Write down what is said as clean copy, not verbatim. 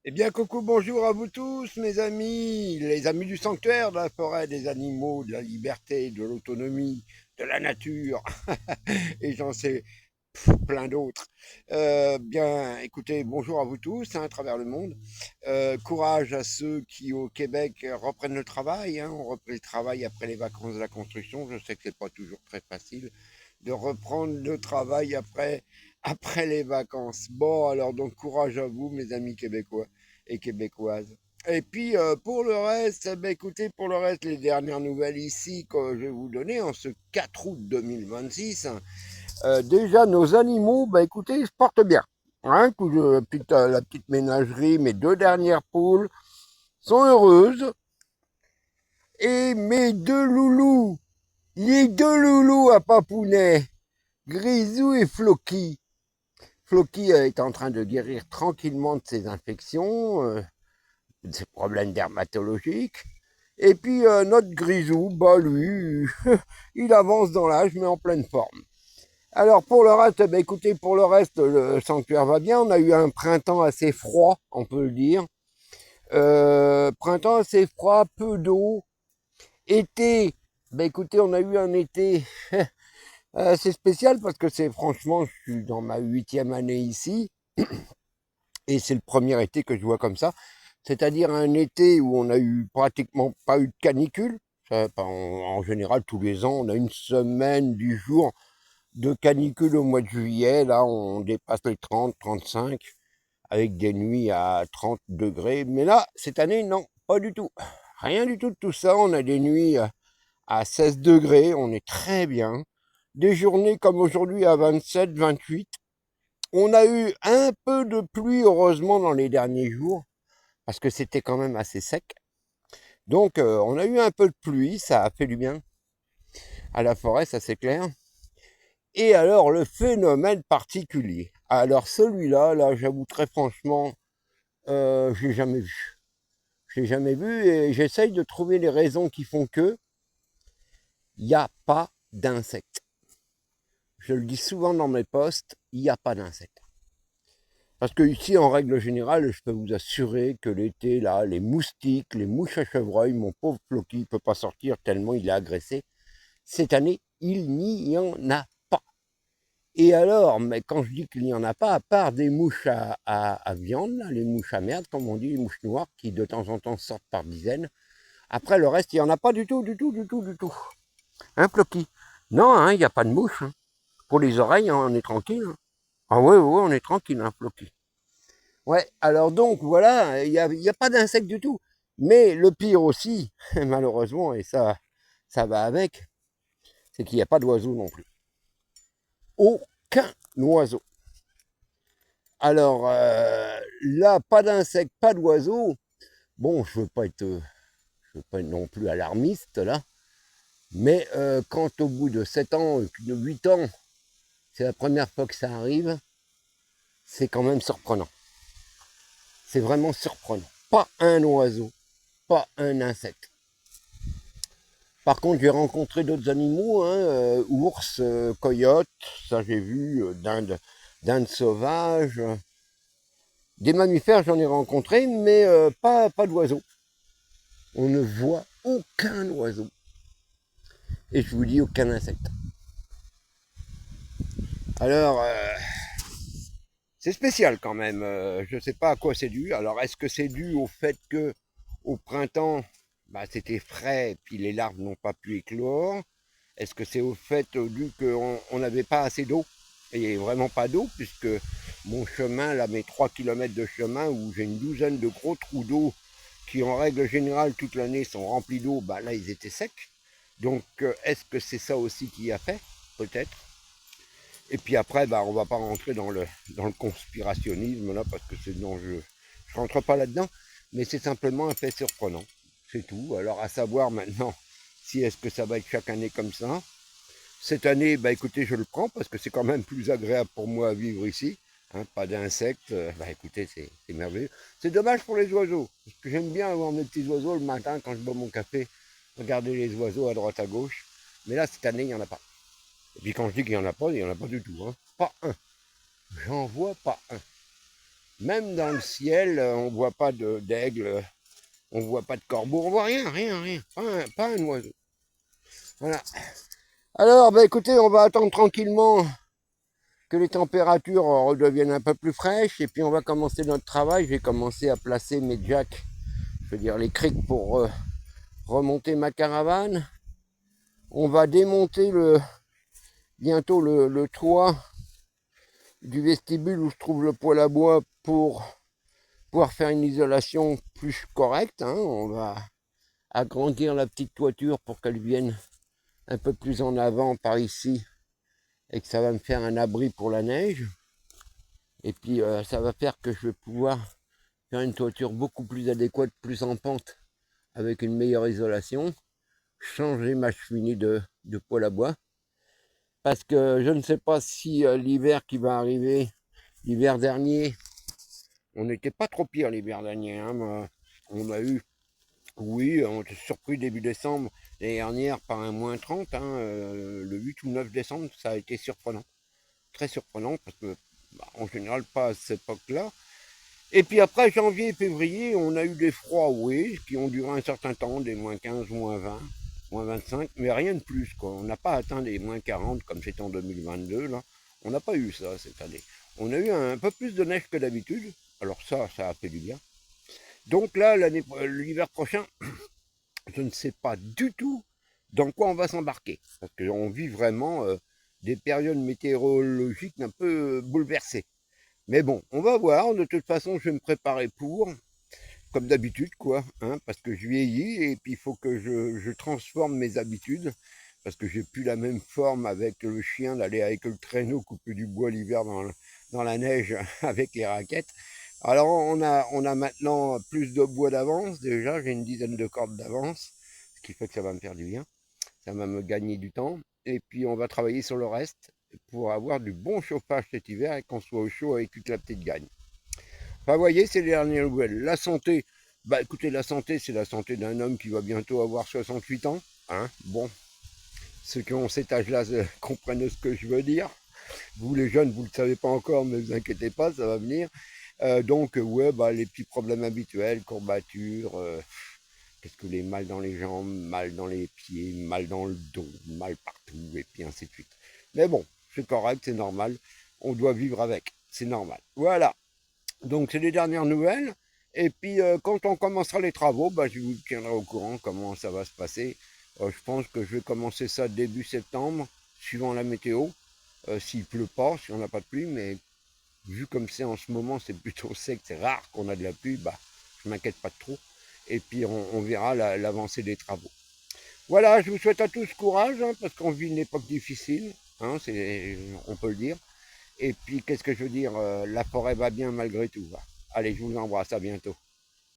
Eh bien, coucou, bonjour à vous tous, mes amis, les amis du sanctuaire de la forêt, des animaux, de la liberté, de l'autonomie, de la nature, et j'en sais plein d'autres. Bien, écoutez, bonjour à vous tous, hein, à travers le monde. Courage à ceux qui, au Québec, reprennent le travail. Hein, on reprend le travail après les vacances de la construction. Je sais que c'est pas toujours très facile de reprendre le travail après les vacances. Bon, alors donc courage à vous, mes amis québécois et québécoises. Et puis pour le reste, eh ben, écoutez, pour le reste, les dernières nouvelles ici que je vais vous donner en ce 4 août 2026. Déjà, nos animaux, bah, écoutez, ils se portent bien. Hein, la petite ménagerie, mes deux dernières poules sont heureuses. Et mes deux loulous, les deux loulous à Papounet, Grisou et Floki. Floki est en train de guérir tranquillement de ses infections, de ses problèmes dermatologiques. Et puis notre Grisou, bah lui, il avance dans l'âge mais en pleine forme. Alors pour le reste, bah écoutez, pour le reste, le sanctuaire va bien. On a eu un printemps assez froid, on peut le dire. Printemps assez froid, peu d'eau. Été, bah écoutez, on a eu un été assez spécial parce que c'est franchement, je suis dans ma 8e année ici et c'est le premier été que je vois comme ça. C'est-à-dire un été où on a eu pratiquement pas eu de canicule. En général, tous les ans, on a une semaine du jour de canicule au mois de juillet. Là, on dépasse les 30, 35 avec des nuits à 30 degrés. Mais là, cette année, non, pas du tout. Rien du tout de tout ça. On a des nuits à 16 degrés. On est très bien. Des journées comme aujourd'hui à 27, 28. On a eu un peu de pluie, heureusement, dans les derniers jours, parce que c'était quand même assez sec. Donc, on a eu un peu de pluie, ça a fait du bien à la forêt, ça c'est clair. Et alors, le phénomène particulier. Alors, celui-là, là, j'avoue très franchement, je l'ai jamais vu. Je l'ai jamais vu et j'essaye de trouver les raisons qui font que il n'y a pas d'insectes. Je le dis souvent dans mes posts, il n'y a pas d'insectes. Parce que ici, en règle générale, je peux vous assurer que l'été, là, les moustiques, les mouches à chevreuil, mon pauvre Floki ne peut pas sortir tellement il est agressé. Cette année, il n'y en a pas. Et alors, mais quand je dis qu'il n'y en a pas, à part des mouches à viande, là, les mouches à merde, comme on dit, les mouches noires, qui de temps en temps sortent par dizaines, après le reste, il n'y en a pas du tout, du tout, du tout, du tout. Hein, Floki? Non, hein, il n'y a pas de mouches. Hein. Pour les oreilles, hein, on est tranquille. Hein. Ah ouais, ouais, on est tranquille, hein, Floki. Ouais, alors donc voilà, il y a pas d'insectes du tout. Mais le pire aussi, malheureusement, et ça va avec, c'est qu'il n'y a pas d'oiseaux non plus. Aucun oiseau. Alors là, pas d'insectes, pas d'oiseaux. Bon, je veux pas être non plus alarmiste là, mais quand au bout de 7 ans, de 8 ans, c'est la première fois que ça arrive, c'est quand même surprenant. C'est vraiment surprenant. Pas un oiseau, pas un insecte. Par contre, j'ai rencontré d'autres animaux, hein, ours, coyotes, ça j'ai vu, dindes sauvages. Des mammifères, j'en ai rencontré, mais pas d'oiseaux. On ne voit aucun oiseau. Et je vous dis aucun insecte. Alors, c'est spécial quand même. Je ne sais pas à quoi c'est dû. Alors, est-ce que c'est dû au fait que au printemps, bah, c'était frais et puis les larves n'ont pas pu éclore? Est-ce que c'est au fait dû qu'on n'avait pas assez d'eau? Et il n'y avait vraiment pas d'eau, puisque mon chemin, là, mes 3 kilomètres de chemin, où j'ai une douzaine de gros trous d'eau qui, en règle générale, toute l'année sont remplis d'eau, bah là, ils étaient secs. Donc, est-ce que c'est ça aussi qui a fait? Peut-être. Et puis après, bah, on ne va pas rentrer dans le conspirationnisme, là, parce que c'est non, je ne rentre pas là-dedans, mais c'est simplement un fait surprenant. C'est tout. Alors, à savoir maintenant, si est-ce que ça va être chaque année comme ça. Cette année, bah écoutez, je le prends parce que c'est quand même plus agréable pour moi à vivre ici. Hein, pas d'insectes, bah écoutez, c'est merveilleux. C'est dommage pour les oiseaux, parce que j'aime bien avoir mes petits oiseaux le matin quand je bois mon café, regarder les oiseaux à droite à gauche. Mais là, cette année, il n'y en a pas. Et puis quand je dis qu'il n'y en a pas, il n'y en a pas du tout. Hein. Pas un. J'en vois pas un. Même dans le ciel, on voit pas d'aigle, on voit pas de corbeau, on voit rien, rien, rien. Pas un oiseau. Voilà. Alors, bah écoutez, on va attendre tranquillement que les températures redeviennent un peu plus fraîches et puis on va commencer notre travail. Je vais commencer à placer mes jacks, je veux dire les criques pour remonter ma caravane. On va démonter bientôt le toit du vestibule où je trouve le poêle à bois pour pouvoir faire une isolation plus correcte. Hein. On va agrandir la petite toiture pour qu'elle vienne un peu plus en avant par ici et que ça va me faire un abri pour la neige. Et puis ça va faire que je vais pouvoir faire une toiture beaucoup plus adéquate, plus en pente, avec une meilleure isolation. Changer ma cheminée de poêle à bois. Parce que je ne sais pas si l'hiver qui va arriver, l'hiver dernier, on n'était pas trop pire l'hiver dernier. Hein. On a eu, oui, on était surpris début décembre l'année dernière par un moins 30. Hein, le 8 ou 9 décembre, ça a été surprenant. Très surprenant parce que, en général, pas à cette époque-là. Et puis après, janvier et février, on a eu des froids, oui, qui ont duré un certain temps, des moins 15, moins 20, moins 25, mais rien de plus, quoi. On n'a pas atteint les moins 40 comme c'était en 2022, là. On n'a pas eu ça cette année. On a eu un peu plus de neige que d'habitude. Alors ça a fait du bien. Donc là, l'hiver prochain, je ne sais pas du tout dans quoi on va s'embarquer. Parce qu'on vit vraiment des périodes météorologiques un peu bouleversées. Mais bon, on va voir. De toute façon, je vais me préparer pour, comme d'habitude, quoi. Hein, parce que je vieillis et puis il faut que je transforme mes habitudes. Parce que j'ai plus la même forme avec le chien d'aller avec le traîneau couper du bois l'hiver dans la neige avec les raquettes. Alors on a maintenant plus de bois d'avance. Déjà, j'ai une dizaine de cordes d'avance. Ce qui fait que ça va me faire du bien. Ça va me gagner du temps. Et puis on va travailler sur le reste pour avoir du bon chauffage cet hiver et qu'on soit au chaud avec toute la petite gagne. Enfin, vous voyez, c'est les dernières nouvelles. La santé, bah écoutez, la santé, c'est la santé d'un homme qui va bientôt avoir 68 ans. Hein. Bon, ceux qui ont cet âge-là comprennent ce que je veux dire. Vous les jeunes, vous ne le savez pas encore, mais ne vous inquiétez pas, ça va venir. Donc, ouais, bah, les petits problèmes habituels, courbatures, qu'est-ce que les mal dans les jambes, mal dans les pieds, mal dans le dos, mal partout, et puis ainsi de suite. Mais bon, c'est correct, c'est normal. On doit vivre avec, c'est normal. Voilà. Donc, c'est les dernières nouvelles. Et puis, quand on commencera les travaux, bah, je vous tiendrai au courant comment ça va se passer. Je pense que je vais commencer ça début septembre, suivant la météo. S'il pleut pas, si on n'a pas de pluie, mais vu comme c'est en ce moment, c'est plutôt sec, c'est rare qu'on a de la pluie, bah, je m'inquiète pas de trop. Et puis, on verra l'avancée des travaux. Voilà, je vous souhaite à tous courage, hein, parce qu'on vit une époque difficile, hein, on peut le dire. Et puis, qu'est-ce que je veux dire, la forêt va bien malgré tout. Va. Allez, je vous embrasse, à bientôt.